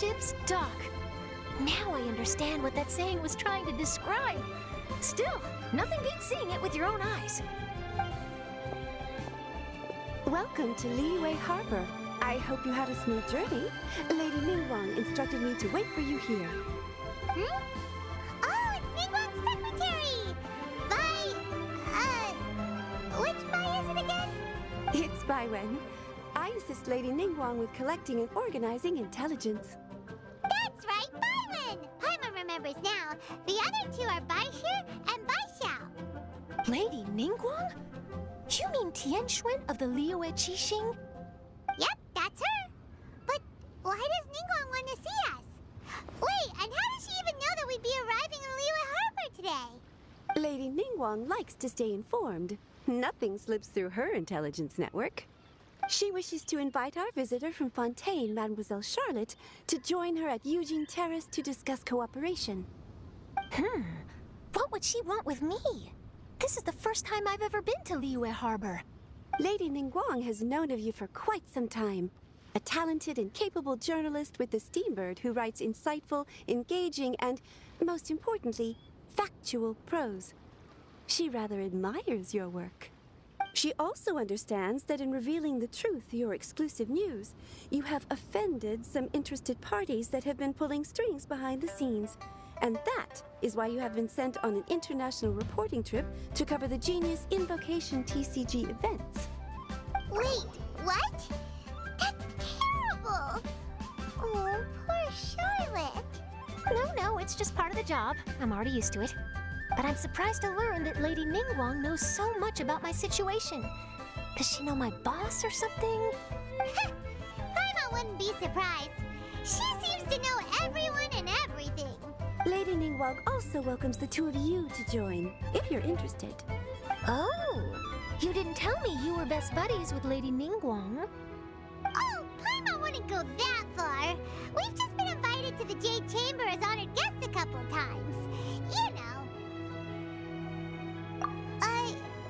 ships dock. Now I understand what that saying was trying to describe. Still, nothing beats seeing it with your own eyes. Welcome to Liyue Harbor. I hope you had a smooth journey. Lady Ningguang instructed me to wait for you here. Hmm? Oh, it's Ningguang's secretary! Which Bai is it again? It's Baiwen. I assist Lady Ningguang with collecting and organizing intelligence. That's right, Baiwen! Paimon remembers now. The other two are Baishu and Baishao. Lady Ningguang? You mean Tianxuan of the Liyue Qixing? Yep, that's her. But why does Ningguang want to see us? Wait, and how does she even know that we'd be arriving in Liyue Harbor today? Lady Ningguang likes to stay informed. Nothing slips through her intelligence network. She wishes to invite our visitor from Fontaine, Mademoiselle Charlotte, to join her at Eugene Terrace to discuss cooperation. What would she want with me? This is the first time I've ever been to Liyue Harbor. Lady Ningguang has known of you for quite some time. A talented and capable journalist with the Steambird who writes insightful, engaging, and, most importantly, factual prose. She rather admires your work. She also understands that in revealing the truth, your exclusive news, you have offended some interested parties that have been pulling strings behind the scenes. And that is why you have been sent on an international reporting trip to cover the Genius Invocation TCG events. Wait, what? That's terrible! Oh, poor Charlotte. No, it's just part of the job. I'm already used to it. But I'm surprised to learn that Lady Ningguang knows so much about my situation. Does she know my boss or something? Paimon wouldn't be surprised. She seems to know everyone and everything. Lady Ningguang also welcomes the two of you to join, if you're interested. Oh, you didn't tell me you were best buddies with Lady Ningguang. Oh, Paimon wouldn't go that far. We've just been invited to the Jade Chamber as honored guests a couple times. You know.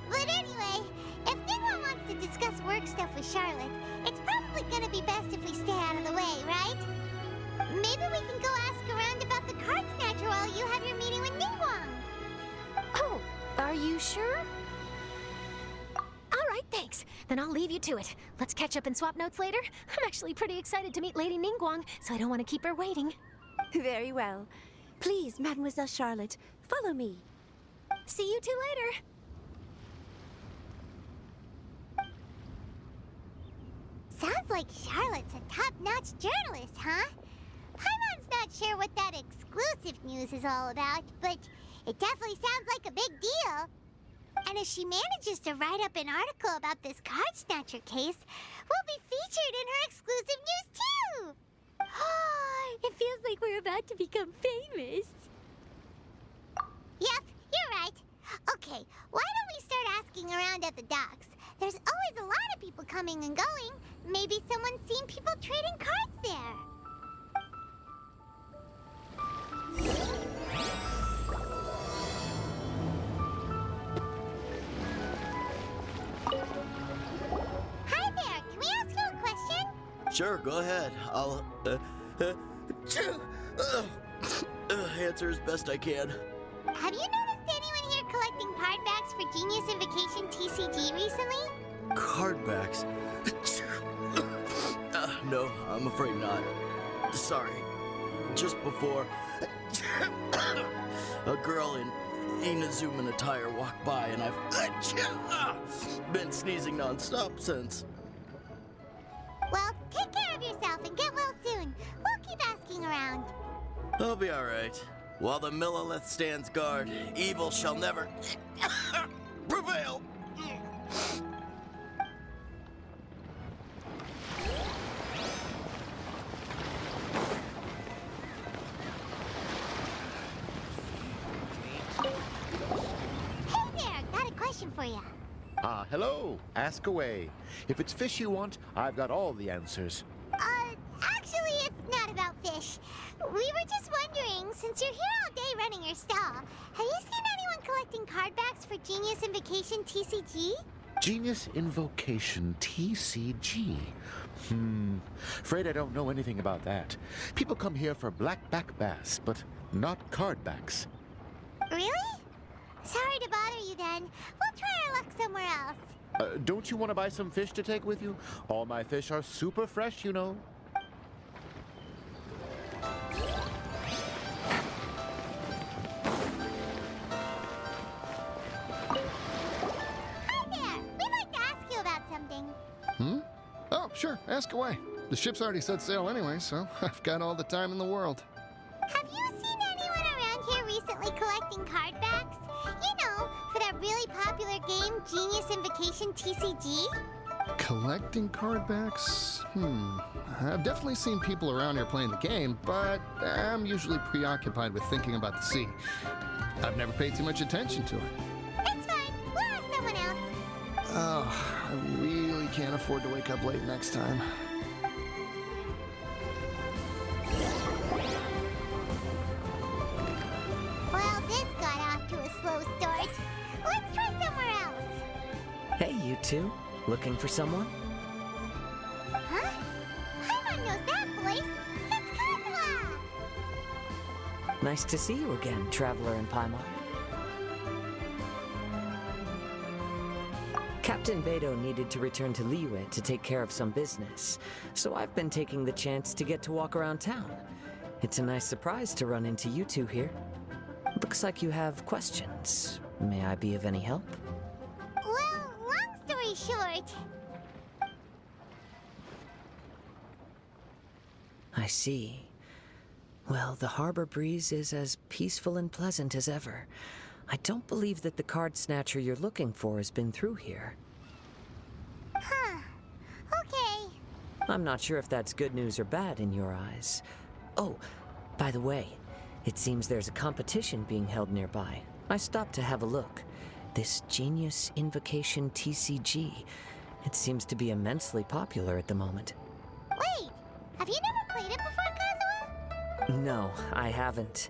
But anyway, if Ningguang wants to discuss work stuff with Charlotte, it's probably gonna be best if we stay out of the way, right? Maybe we can go ask around about the card snatcher while you have your meeting with Ningguang. Oh, are you sure? All right, thanks. Then I'll leave you to it. Let's catch up and swap notes later. I'm actually pretty excited to meet Lady Ningguang, so I don't want to keep her waiting. Very well. Please, Mademoiselle Charlotte, follow me. See you two later. Sounds like Charlotte's a top-notch journalist, huh? Paimon's not sure what that exclusive news is all about, but it definitely sounds like a big deal. And if she manages to write up an article about this card snatcher case, we'll be featured in her exclusive news too! It feels like we're about to become famous. Yep, you're right. Okay, why don't we start asking around at the docks? There's always a lot of people coming and going. Maybe someone's seen people trading cards there. Hi there, can we ask you a question? Sure, go ahead. I'll, answer as best I can. Have you noticed anyone here collecting card backs for Genius Invocation TCG recently? Card backs? No, I'm afraid not. Sorry. Just before, a girl in Inazuman attire walked by and I've been sneezing non-stop since. Well, take care of yourself and get well soon. We'll keep asking around. I'll be alright. While the Millilith stands guard, evil shall never prevail. Hey there, got a question for you. Hello. Ask away. If it's fish you want, I've got all the answers. Actually, it's not about fish. We were just wondering, since you're here all day running your stall, have you seen anyone collecting card backs for Genius Invocation TCG? Genius Invocation TCG. Afraid I don't know anything about that. People come here for blackback bass, but not cardbacks. Really? Sorry to bother you then. We'll try our luck somewhere else. Don't you want to buy some fish to take with you? All my fish are super fresh, you know. Hi there! We'd like to ask you about something. Oh, sure, ask away. The ship's already set sail anyway, so I've got all the time in the world. Have you seen anyone around here recently collecting card backs? You know, for that really popular game, Genius Invocation TCG? Collecting card backs? I've definitely seen people around here playing the game, but I'm usually preoccupied with thinking about the sea. I've never paid too much attention to it. It's fine. We'll ask someone else. Oh, I really can't afford to wake up late next time. Well, this got off to a slow start. Let's try somewhere else. Hey, you two. Looking for someone? Huh? Paimon knows that voice. It's Kazuha! Nice to see you again, Traveler and Paimon. Captain Beidou needed to return to Liyue to take care of some business, so I've been taking the chance to get to walk around town. It's a nice surprise to run into you two here. Looks like you have questions. May I be of any help? Well, long story short, I see. Well, the harbor breeze is as peaceful and pleasant as ever. I don't believe that the card snatcher you're looking for has been through here. huh. Okay. I'm not sure if that's good news or bad in your eyes. Oh, by the way, it seems there's a competition being held nearby. I stopped to have a look. This Genius Invocation TCG. It seems to be immensely popular at the moment. Wait, have you never played it before, Kazuha? No, I haven't.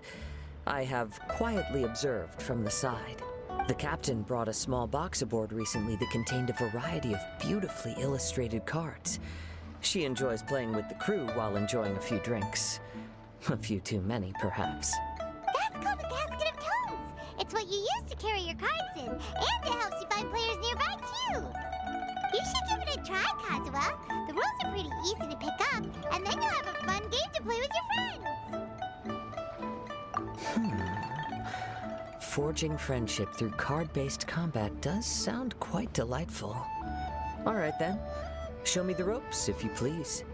I have quietly observed from the side. The captain brought a small box aboard recently that contained a variety of beautifully illustrated cards. She enjoys playing with the crew while enjoying a few drinks. A few too many, perhaps. That's called the Casket of Tomes. It's what you use to carry your cards in, and it helps you find players nearby, too. You should give it a try, Kazuha. The rules are pretty easy to pick up, and then you'll have a fun game to play with your friends. Forging friendship through card-based combat does sound quite delightful. All right, then. Show me the ropes, if you please.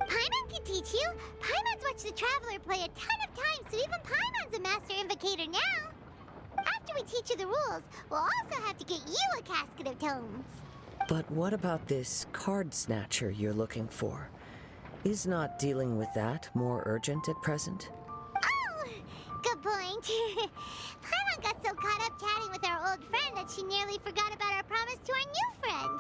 Paimon can teach you. Paimon's watched the Traveler play a ton of times, so even Paimon's a master invocator now. After we teach you the rules, we'll also have to get you a Casket of Tomes. But what about this card snatcher you're looking for? Is not dealing with that more urgent at present? Oh, good point. Paimon got so caught up chatting with our old friend that she nearly forgot about our promise to our new friend.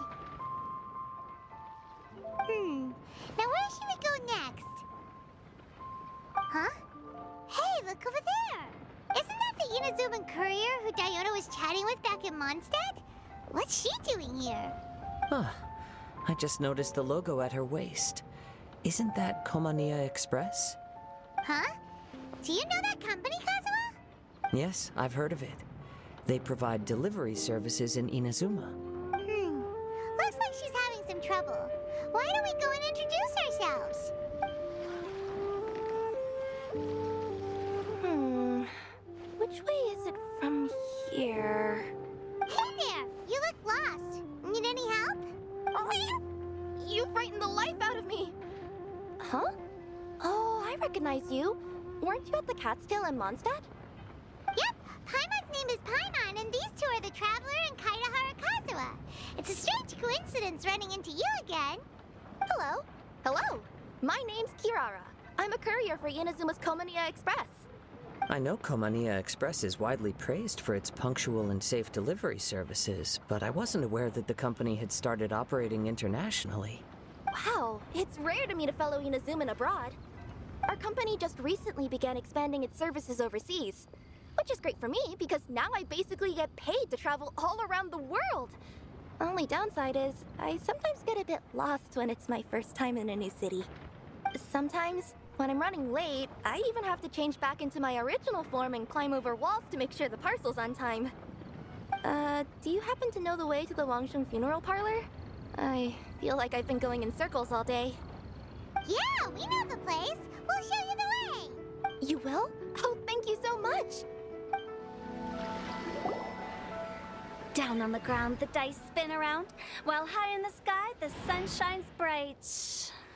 Now where should we go next? Huh? Hey, look over there! Isn't that the Inazuman courier who Diona was chatting with back in Mondstadt? What's she doing here? Huh. I just noticed the logo at her waist. Isn't that Komania Express? Huh? Do you know that company, Kazuha? Yes, I've heard of it. They provide delivery services in Inazuma. Looks like she's having some trouble. Why don't we go and introduce ourselves? Which way is it from here? Hey there! You look lost. Need any help? You frightened the life out of me! Huh? Oh, I recognize you. Weren't you at the Cat's Tail in Mondstadt? Yep, Paimon's name is Paimon, and these two are the Traveler and Kaitahara Kazuha. It's a strange coincidence running into you again. Hello. Hello. My name's Kirara. I'm a courier for Inazuma's Komania Express. I know Komania Express is widely praised for its punctual and safe delivery services, but I wasn't aware that the company had started operating internationally. Wow, it's rare to meet a fellow Inazuman abroad. Our company just recently began expanding its services overseas, which is great for me because now I basically get paid to travel all around the world. Only downside is, I sometimes get a bit lost when it's my first time in a new city. Sometimes, when I'm running late, I even have to change back into my original form and climb over walls to make sure the parcel's on time. Do you happen to know the way to the Wangsheng funeral parlor? I feel like I've been going in circles all day. Yeah, we know the place. We'll show you the way. You will? Oh, thank you so much! Down on the ground, the dice spin around, while high in the sky, the sun shines bright.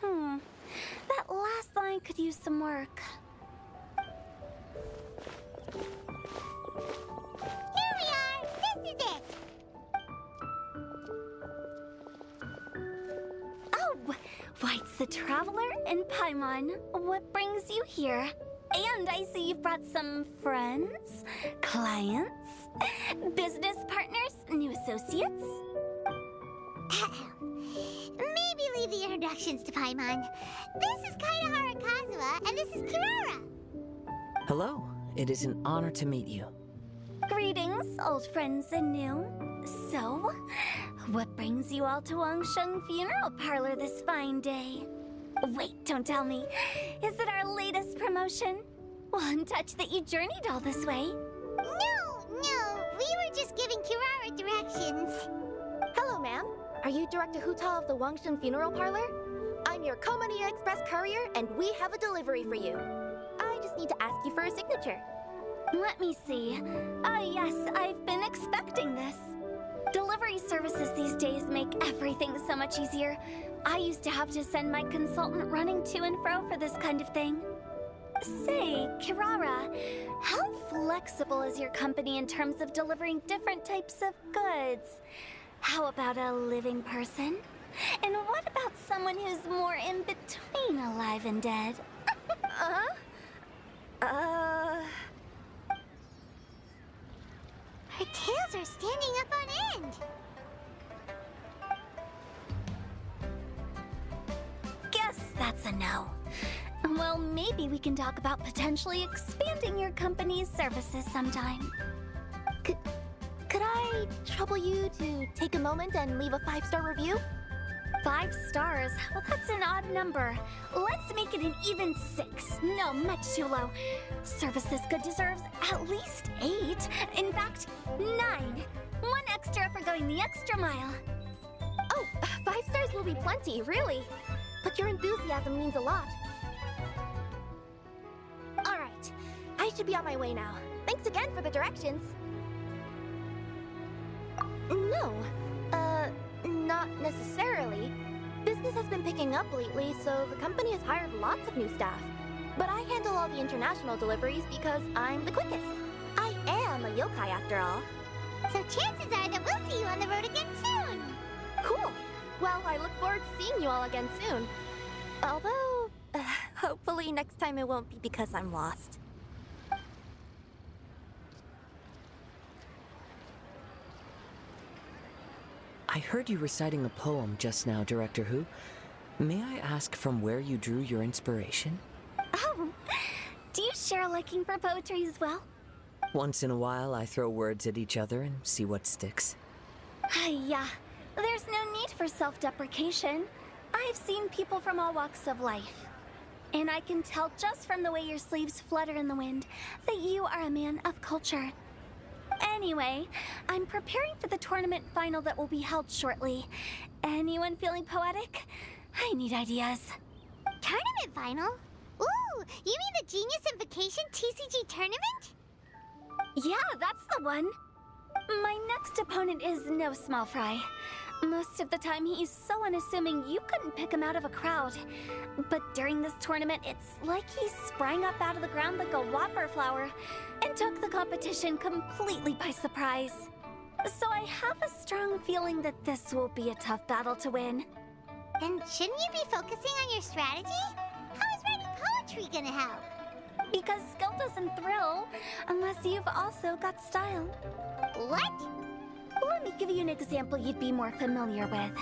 That last line could use some work. Here we are. This is it. Oh, White's the Traveler and Paimon. What brings you here? And I see you've brought some friends, clients, business partners, new associates. Maybe leave the introductions to Paimon. This is Kaedahara Kazuha, and this is Kirara. Hello. It is an honor to meet you. Greetings, old friends and new. So, what brings you all to Wangsheng Funeral Parlor this fine day? Wait, don't tell me. Is it our latest promotion? Well, I'm touched that you journeyed all this way. No, we were just giving Kirara directions. Hello, ma'am. Are you Director Huta of the Wangsheng Funeral Parlor? I'm your Komani Express courier, and we have a delivery for you. I just need to ask you for a signature. Let me see. Ah, yes, I've been expecting this. Delivery services these days make everything so much easier. I used to have to send my consultant running to and fro for this kind of thing. Say, Kirara, how flexible is your company in terms of delivering different types of goods? How about a living person? And what about someone who's more in between alive and dead? Her tails are standing up on end. Guess that's a no. Well, maybe we can talk about potentially expanding your company's services sometime. Could I trouble you to take a moment and leave a 5-star review? 5 stars? Well, that's an odd number. Let's make it an even 6. No, much too low. Service this good deserves at least 8. In fact, 9. 1 extra for going the extra mile. Oh, 5 stars will be plenty, really. But your enthusiasm means a lot. All right, I should be on my way now. Thanks again for the directions. No, not necessarily. Business has been picking up lately, so the company has hired lots of new staff. But I handle all the international deliveries because I'm the quickest. I am a yokai after all. So chances are that we'll see you on the road again soon. Cool. Well, I look forward to seeing you all again soon. Although, hopefully next time it won't be because I'm lost. I heard you reciting a poem just now, Director Who. May I ask from where you drew your inspiration? Oh, do you share a liking for poetry as well? Once in a while, I throw words at each other and see what sticks. Yeah, there's no need for self-deprecation. I've seen people from all walks of life. And I can tell just from the way your sleeves flutter in the wind that you are a man of culture. Anyway, I'm preparing for the tournament final that will be held shortly. Anyone feeling poetic? I need ideas. Tournament final? Ooh, you mean the Genius Invocation TCG tournament? Yeah, that's the one. My next opponent is no small fry. Most of the time, he's so unassuming you couldn't pick him out of a crowd. But during this tournament, it's like he sprang up out of the ground like a whopper flower and took the competition completely by surprise. So I have a strong feeling that this will be a tough battle to win. Then shouldn't you be focusing on your strategy? How is writing poetry gonna help? Because skill doesn't thrill unless you've also got style. What? Let me give you an example you'd be more familiar with.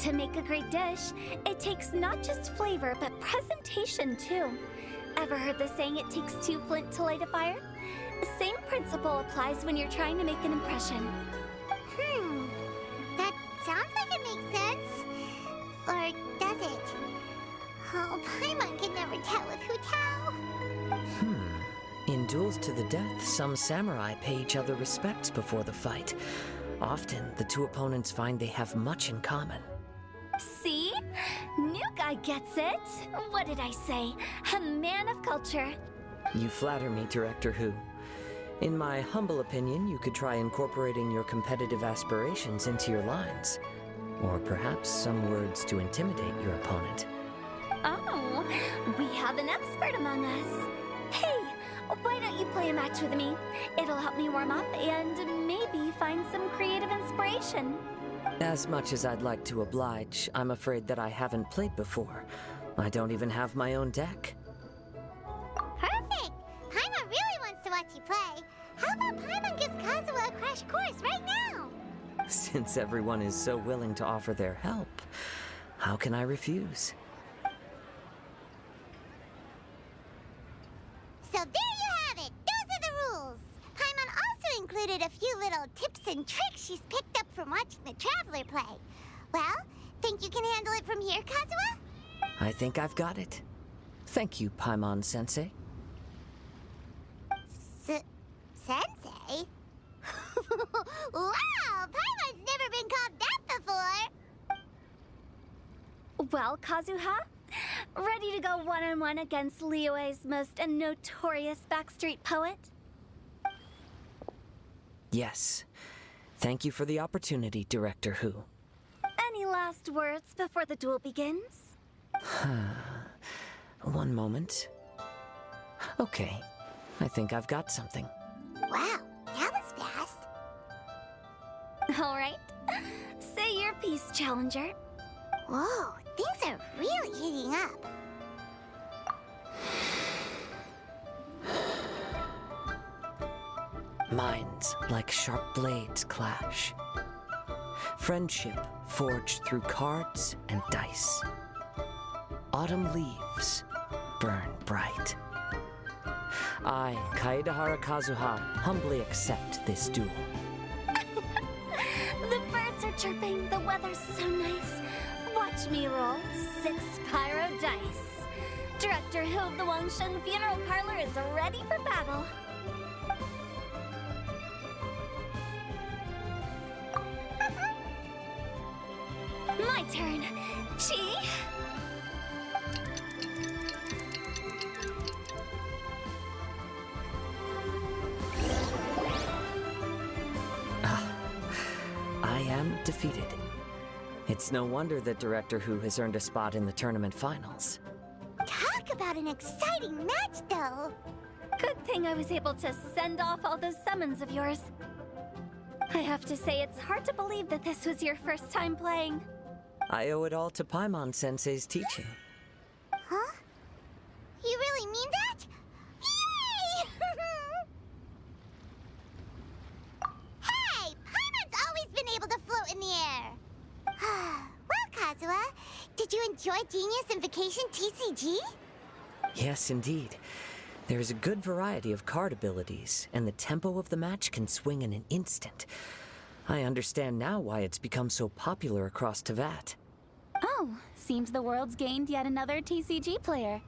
To make a great dish, it takes not just flavor, but presentation too. Ever heard the saying, it takes 2 flint to light a fire? The same principle applies when you're trying to make an impression. That duels to the death, some samurai pay each other respects before the fight. Often, the two opponents find they have much in common. See? New guy gets it. What did I say? A man of culture. You flatter me, Director Who. In my humble opinion, you could try incorporating your competitive aspirations into your lines. Or perhaps some words to intimidate your opponent. Oh, we have an expert among us. Hey, why don't you play a match with me? It'll help me warm up and maybe find some creative inspiration. As much as I'd like to oblige, I'm afraid that I haven't played before. I don't even have my own deck. Perfect! Paimon really wants to watch you play. How about Paimon gives Kazuha a crash course right now? Since everyone is so willing to offer their help, how can I refuse? So there you have it! Those are the rules! Paimon also included a few little tips and tricks she's picked up from watching the Traveler play. Well, think you can handle it from here, Kazuha? I think I've got it. Thank you, Paimon-sensei. Sensei? Wow! Paimon's never been called that before! Well, Kazuha, ready to go one-on-one against Liyue's most notorious backstreet poet? Yes. Thank you for the opportunity, Director Who. Any last words before the duel begins? One moment. Okay, I think I've got something. Wow, that was fast. All right. Say your piece, Challenger. Whoa, things are really heating up. Minds like sharp blades clash. Friendship forged through cards and dice. Autumn leaves burn bright. I, Kaedahara Kazuha, humbly accept this duel. The birds are chirping, the weather's so nice. Watch me roll 6 pyro dice. Director Who of the Wangshen Funeral Parlor is ready for battle. My turn. Chi? I am defeated. It's no wonder that Director Who has earned a spot in the tournament finals. Talk about an exciting match, though. Good thing I was able to send off all those summons of yours. I have to say, it's hard to believe that this was your first time playing. I owe it all to Paimon-sensei's teaching. Huh? You really mean that? Yay! Hey! Paimon's always been able to float in the air! Well, Kazuha, did you enjoy Genius Invocation TCG? Yes, indeed. There is a good variety of card abilities, and the tempo of the match can swing in an instant. I understand now why it's become so popular across Teyvat. Oh, seems the world's gained yet another TCG player.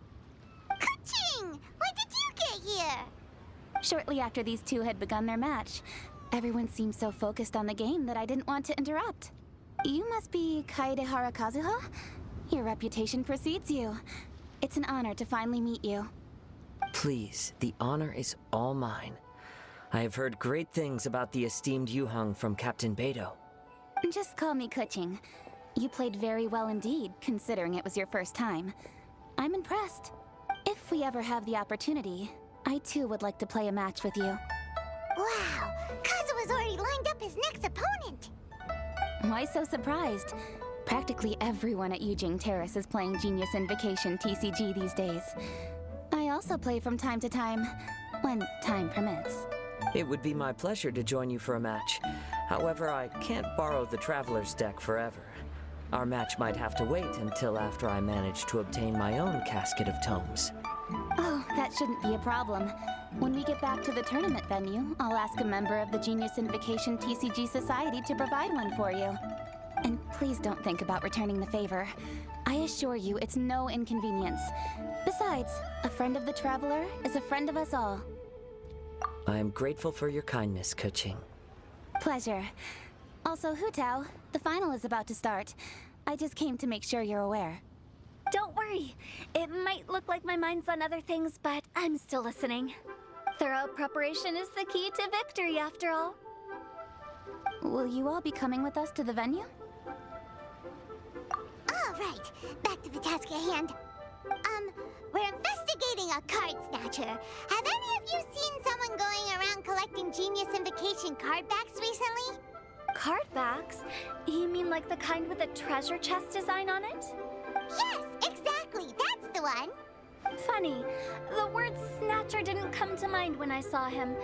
Ka-ching! When did you get here? Shortly after these two had begun their match, everyone seemed so focused on the game that I didn't want to interrupt. You must be Kaedehara Kazuha? Your reputation precedes you. It's an honor to finally meet you. Please, the honor is all mine. I have heard great things about the esteemed Yuheng from Captain Beidou. Just call me Kuching. You played very well indeed, considering it was your first time. I'm impressed. If we ever have the opportunity, I too would like to play a match with you. Wow! Kazuha's already lined up his next opponent! Why so surprised? Practically everyone at Yujing Terrace is playing Genius Invocation TCG these days. I also play from time to time, when time permits. It would be my pleasure to join you for a match. However, I can't borrow the Traveler's deck forever. Our match might have to wait until after I manage to obtain my own casket of tomes. Oh, that shouldn't be a problem. When we get back to the tournament venue, I'll ask a member of the Genius Invocation TCG Society to provide one for you. And please don't think about returning the favor. I assure you it's no inconvenience. Besides, a friend of the Traveler is a friend of us all. I am grateful for your kindness, Keqing. Pleasure. Also, Hu Tao, the final is about to start. I just came to make sure you're aware. Don't worry. It might look like my mind's on other things, but I'm still listening. Thorough preparation is the key to victory, after all. Will you all be coming with us to the venue? All right, back to the task at hand. We're investigating a card snatcher. Have any of you seen someone going around collecting Genius Invocation card backs recently? Card backs? You mean like the kind with a treasure chest design on it? Yes, exactly. That's the one. Funny, the word snatcher didn't come to mind when I saw him.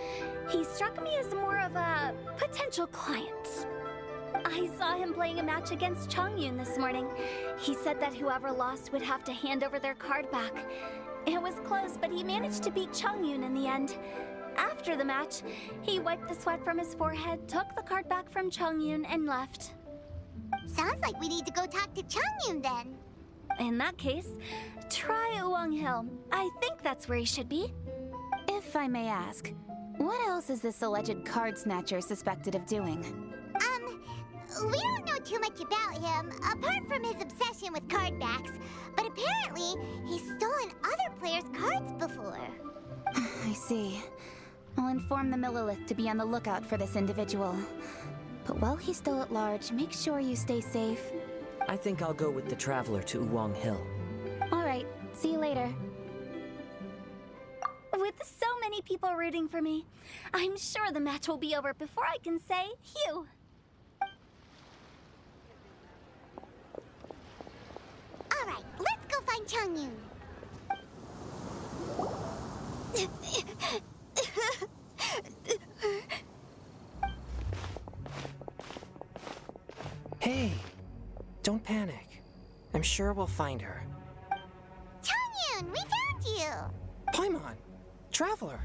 He struck me as more of a potential client. I saw him playing a match against Chongyun this morning. He said that whoever lost would have to hand over their card back. It was close, but he managed to beat Chongyun in the end. After the match, he wiped the sweat from his forehead, took the card back from Chongyun, and left. Sounds like we need to go talk to Chongyun then. In that case, try Uwang Hill. I think that's where he should be. If I may ask, what else is this alleged card snatcher suspected of doing? We don't know too much about him, apart from his obsession with card backs. But apparently, he's stolen other players' cards before. I see. I'll inform the Millilith to be on the lookout for this individual. But while he's still at large, make sure you stay safe. I think I'll go with the Traveler to Uwang Hill. All right, see you later. With so many people rooting for me, I'm sure the match will be over before I can say phew. All right, let's go find Chongyun. Hey, don't panic. I'm sure we'll find her. Chongyun, we found you! Paimon, Traveler.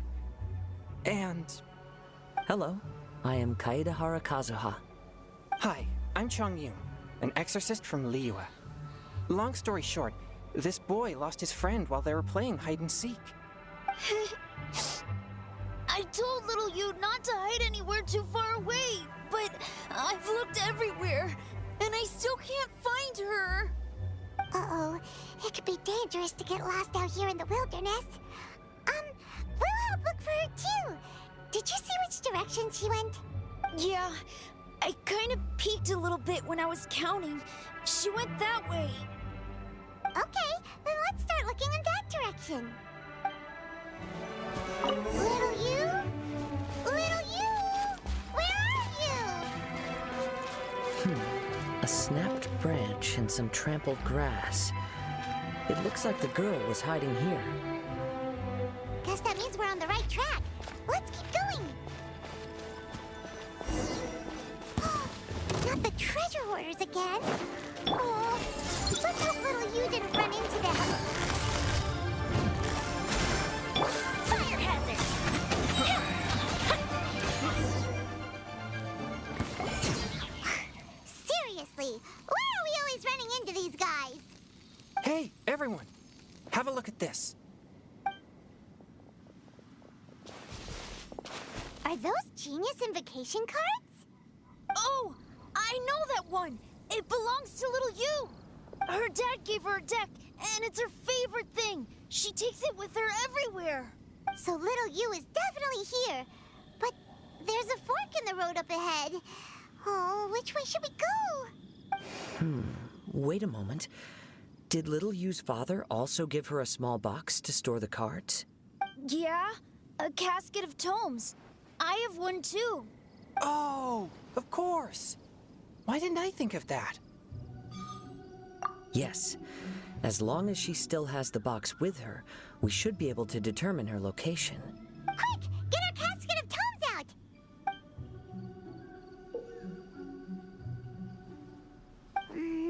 And... Hello, I am Kaedehara Kazuha. Hi, I'm Chongyun, an exorcist from Liyue. Long story short, this boy lost his friend while they were playing hide-and-seek. I told little you not to hide anywhere too far away, but I've looked everywhere, and I still can't find her. Uh-oh, it could be dangerous to get lost out here in the wilderness. We'll help look for her too. Did you see which direction she went? Yeah, I kind of peeked a little bit when I was counting. She went that way. Okay, then let's start looking in that direction. Little you? Little you? Where are you? A snapped branch and some trampled grass. It looks like the girl was hiding here. Guess that means we're on the right track. Let's keep going. Not the treasure hoarders again. Oh, let's hope little you didn't run into them. Fire hazard! Seriously, why are we always running into these guys? Hey, everyone! Have a look at this. Are those Genius Invocation cards? Oh, I know that one. It belongs to little you. Her dad gave her a deck, and it's her favorite thing. She takes it with her everywhere. So little you is definitely here. But there's a fork in the road up ahead. Oh, which way should we go? Wait a moment. Did Little Yu's father also give her a small box to store the cards? Yeah, a casket of tomes. I have one too. Oh, of course. Why didn't I think of that? Yes. As long as she still has the box with her, we should be able to determine her location. Quick, get our casket of tomes out!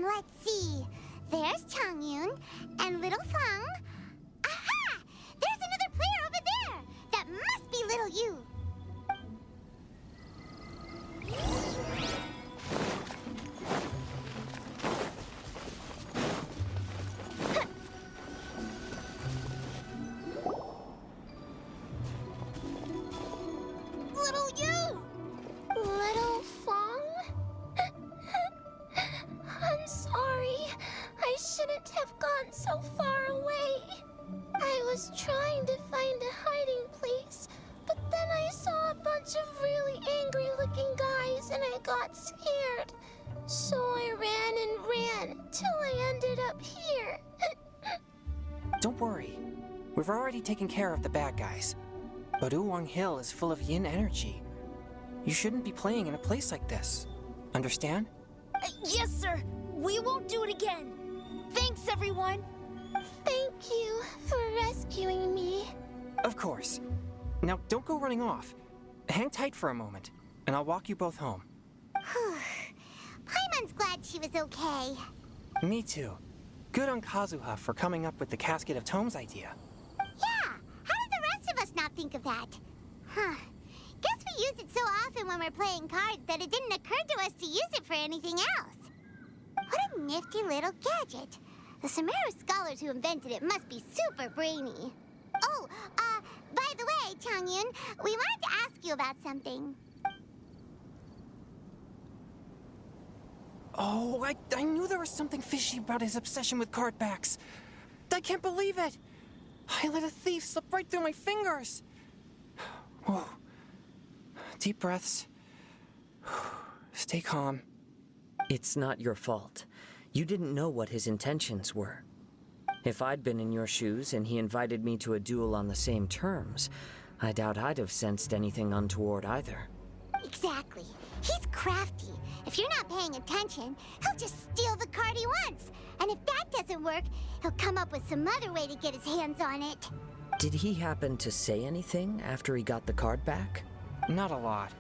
Let's see. There's Chongyun and little Fang. Aha! There's another player over there! That must be little you. so far away. I was trying to find a hiding place, but then I saw a bunch of really angry-looking guys and I got scared. So I ran till I ended up here. Don't worry. We've already taken care of the bad guys. But Uwang Hill is full of yin energy. You shouldn't be playing in a place like this. Understand? Yes, sir. We won't do it again. Thanks, everyone. Thank you for rescuing me. Of course. Now, don't go running off. Hang tight for a moment, and I'll walk you both home. Paimon's glad she was okay. Me too. Good on Kazuha for coming up with the Casket of Tomes idea. Yeah, how did the rest of us not think of that? Huh. Guess we use it so often when we're playing cards that it didn't occur to us to use it for anything else. What a nifty little gadget. The Sumeru scholars who invented it must be super brainy. Oh, by the way, Changyun, we wanted to ask you about something. Oh, I knew there was something fishy about his obsession with card backs. I can't believe it! I let a thief slip right through my fingers! Whoa. Deep breaths. Stay calm. It's not your fault. You didn't know what his intentions were. If I'd been in your shoes and he invited me to a duel on the same terms, I doubt I'd have sensed anything untoward either. Exactly. He's crafty. If you're not paying attention, he'll just steal the card he wants. And if that doesn't work, he'll come up with some other way to get his hands on it. Did he happen to say anything after he got the card back? Not a lot.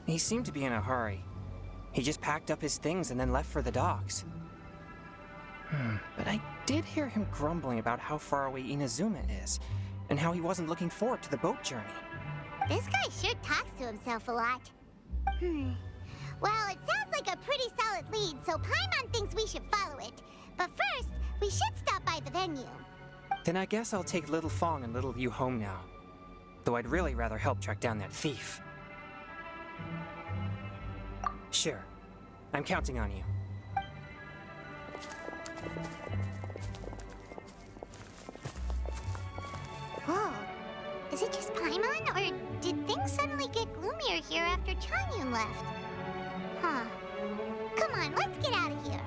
He seemed to be in a hurry. He just packed up his things and then left for the docks. But I did hear him grumbling about how far away Inazuma is, and how he wasn't looking forward to the boat journey. This guy sure talks to himself a lot. Well, it sounds like a pretty solid lead, so Paimon thinks we should follow it. But first, we should stop by the venue. Then I guess I'll take Little Fong and Little Yu home now. Though I'd really rather help track down that thief. Sure. I'm counting on you. Whoa. Is it just Paimon, or did things suddenly get gloomier here after Changyun left? Huh. Come on, let's get out of here.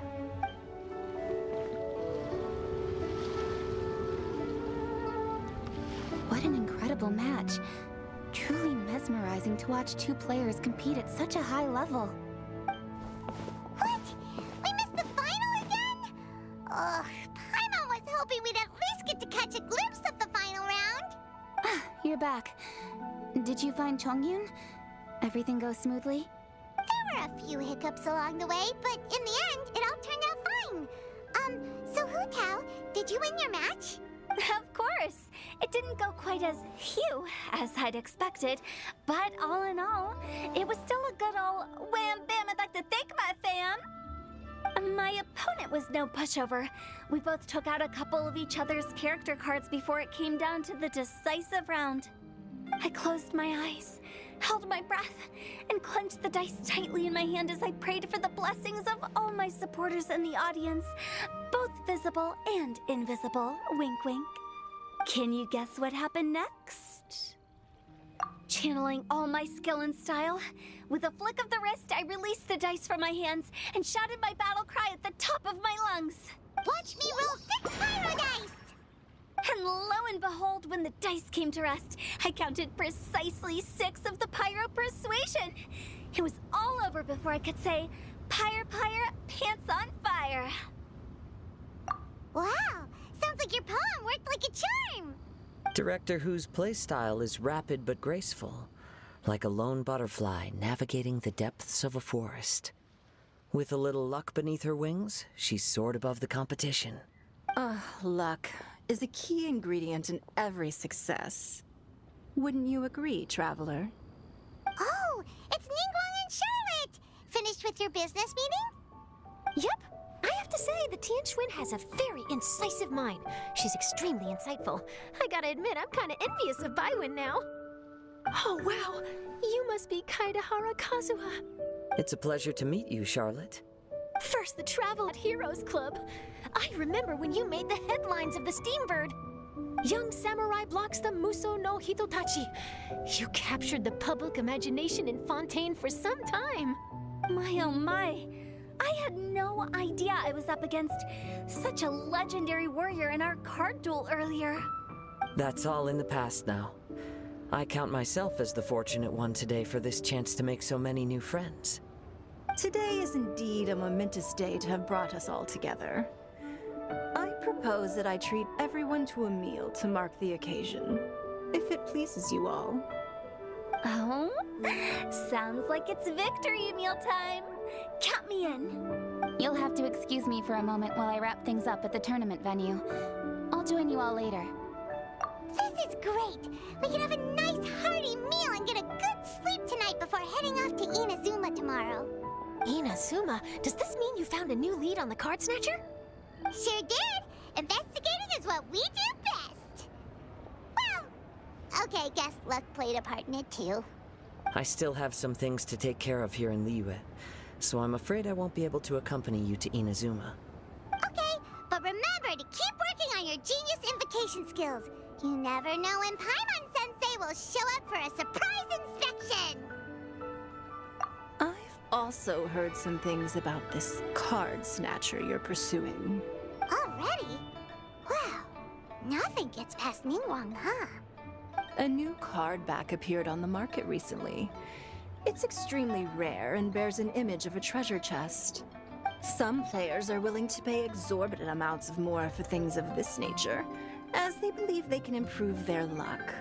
What an incredible match. Truly mesmerizing to watch two players compete at such a high level. What? We missed the final again? Ugh, Paimon was hoping we'd at least get to catch a glimpse of the final round. You're back. Did you find Chongyun? Everything go smoothly? There were a few hiccups along the way, but in the end, it all turned out fine. So Hu Tao, did you win your match? Of course! It didn't go quite as phew as I'd expected, but all in all, it was still a good old wham bam I'd like to thank my fam! My opponent was no pushover. We both took out a couple of each other's character cards before it came down to the decisive round. I closed my eyes, held my breath, and clenched the dice tightly in my hand as I prayed for the blessings of all my supporters in the audience, both visible and invisible, wink wink. Can you guess what happened next? Channeling all my skill and style, with a flick of the wrist, I released the dice from my hands and shouted my battle cry at the top of my lungs. Watch me roll 6 pyro dice! And lo and behold, when the dice came to rest, I counted precisely 6 of the Pyro Persuasion. It was all over before I could say, Pyre, Pyre, pants on fire. Wow, sounds like your poem worked like a charm. Director Who's playstyle is rapid but graceful, like a lone butterfly navigating the depths of a forest. With a little luck beneath her wings, she soared above the competition. Luck is a key ingredient in every success. Wouldn't you agree, Traveler? Oh, it's Ningguang and Charlotte! Finished with your business meeting? Yep. I have to say, the Tianquan has a very incisive mind. She's extremely insightful. I gotta admit, I'm kinda envious of Baiwen now. Oh, wow. You must be Kaidahara Kazuha. It's a pleasure to meet you, Charlotte. First, the Travel at Heroes Club. I remember when you made the headlines of the Steambird. Young samurai blocks the Muso no Hitotachi. You captured the public imagination in Fontaine for some time. My oh my. I had no idea I was up against such a legendary warrior in our card duel earlier. That's all in the past now. I count myself as the fortunate one today for this chance to make so many new friends. Today is indeed a momentous day to have brought us all together. I propose that I treat everyone to a meal to mark the occasion, if it pleases you all. Oh? Sounds like it's victory meal time. Count me in. You'll have to excuse me for a moment while I wrap things up at the tournament venue. I'll join you all later. This is great! We can have a nice hearty meal and get a good sleep tonight before heading off to Inazuma tomorrow. Inazuma, does this mean you found a new lead on the Card Snatcher? Sure did! Investigating is what we do best! Well, okay, guess luck played a part in it too. I still have some things to take care of here in Liyue, so I'm afraid I won't be able to accompany you to Inazuma. Okay, but remember to keep working on your genius invocation skills. You never know when Paimon-sensei will show up for a surprise inspection! I've also heard some things about this card snatcher you're pursuing. Already? Wow, nothing gets past Ningguang, huh? A new card back appeared on the market recently. It's extremely rare and bears an image of a treasure chest. Some players are willing to pay exorbitant amounts of more for things of this nature, as they believe they can improve their luck.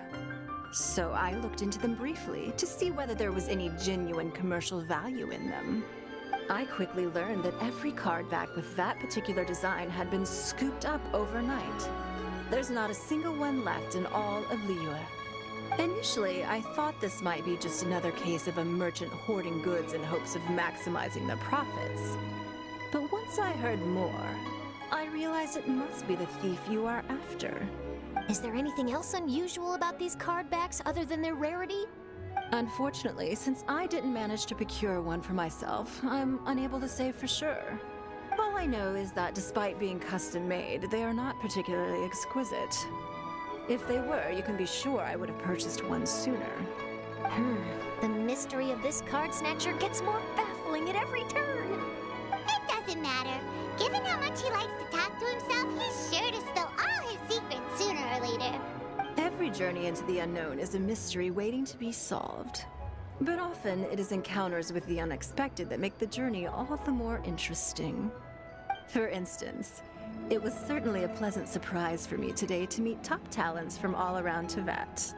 So I looked into them briefly to see whether there was any genuine commercial value in them. I quickly learned that every card back with that particular design had been scooped up overnight. There's not a single one left in all of Liyue. Initially, I thought this might be just another case of a merchant hoarding goods in hopes of maximizing their profits. But once I heard more, I realized it must be the thief you are after. Is there anything else unusual about these card backs other than their rarity? Unfortunately, since I didn't manage to procure one for myself, I'm unable to say for sure. All I know is that despite being custom-made, they are not particularly exquisite. If they were, you can be sure I would have purchased one sooner. The mystery of this Card Snatcher gets more baffling at every turn. It doesn't matter. Given how much he likes to talk to himself, he's sure to spill all his secrets sooner or later. Every journey into the unknown is a mystery waiting to be solved. But often, it is encounters with the unexpected that make the journey all the more interesting. For instance, it was certainly a pleasant surprise for me today to meet top talents from all around Teyvat.